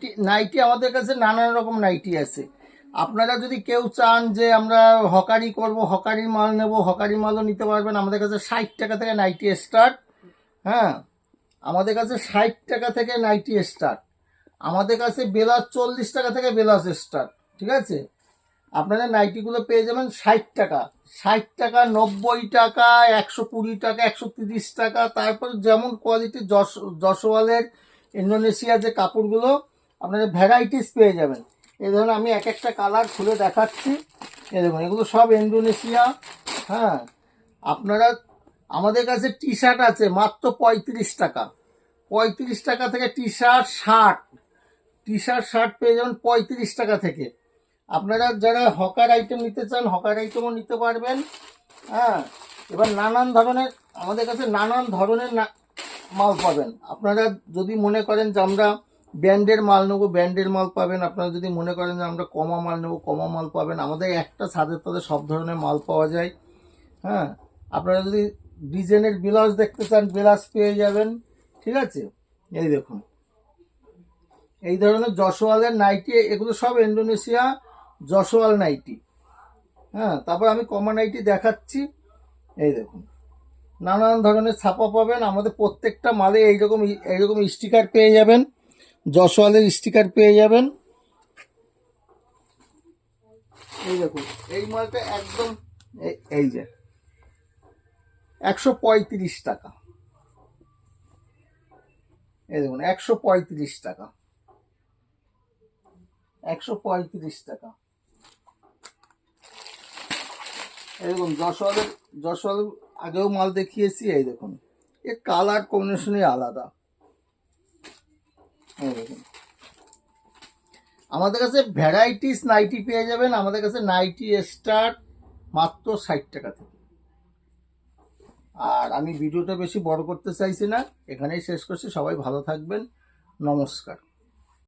Nightie nightie আমাদের কাছে নানান রকম নাইটি আছে। আপনারা যদি কেউ চান যে আমরা হকারি করব, হকারির মাল নেব, হকারি মালও নিতে পারবেন। আমাদের কাছে 60 টাকা থেকে নাইটি স্টার্ট। হ্যাঁ, আমাদের কাছে 60 টাকা থেকে নাইটি স্টার্ট। আমাদের কাছে বেলাস 40 টাকা থেকে বেলাস স্টার্ট। ঠিক আছে, আপনারা নাইটিগুলো পেয়ে যাবেন 60 টাকা, 60 টাকা, 90 টাকা, 120 টাকা, 130 টাকা। তারপর যেমন কোয়ালিটি যশোয়ালের ইন্দোনেশিয়া যে কাপড়গুলো আপনারা ভ্যারাইটিস পেয়ে যাবেন। এই ধরুন আমি এক একটা কালার খুলে দেখাচ্ছি। এই দেখুন, এগুলো সব ইন্দোনেশিয়া। হ্যাঁ, আপনারা আমাদের কাছে টি শার্ট আছে মাত্র 35 টাকা। 35 টাকা থেকে টি শার্ট 60, টি শার্ট পেয়ে যাবেন 35 টাকা থেকে। আপনারা যারা হকার আইটেম নিতে চান হকার আইটেমও নিতে পারবেন। হ্যাঁ, এবার নানান ধরনের আমাদের কাছে নানান ধরনের মাল পাবেন। আপনারা যদি মনে করেন যে আমরা ব্র্যান্ডের মাল নেবো, ব্র্যান্ডের মাল পাবেন। আপনারা যদি মনে করেন যে আমরা কমা মাল নেবো, কমা মাল পাবেন। আমাদের একটা ছাদের তলে সব ধরনের মাল পাওয়া যায়। হ্যাঁ, আপনারা যদি ডিজাইনের ব্লাউজ দেখতে চান ব্লাউজ পেয়ে যাবেন। ঠিক আছে, এই দেখুন এই ধরনের যশোয়ালের নাইটি, এগুলো সব ইন্দোনেশিয়া যশোয়াল নাইটি। হ্যাঁ, তারপর আমি কমা নাইটি দেখাচ্ছি। এই দেখুন নানান ধরনের ছাপা পাবেন। আমাদের প্রত্যেকটা মালে এইরকম এইরকম স্টিকার পেয়ে যাবেন, যশোয়ালের স্টিকার পেয়ে যাবেন। এই দেখুন এই মালটা একদম এই যে 135 টাকা। এই দেখুন 135 টাকা, 135 টাকা। এই দেখুন যশোয়ালের আগেও মাল দেখিয়েছি। এই দেখুন এর কালার কম্বিনেশনই আলাদা। এই দেখুন আমাদের কাছে ভ্যারাইটিস নাইটি পেয়ে যাবেন। আমাদের কাছে নাইটি স্টার্ট মাত্র 60 টাকা থেকে। আর আমি ভিডিওটা বেশি বড় করতে চাইছি না, এখানেই শেষ করছি। সবাই ভালো থাকবেন, নমস্কার।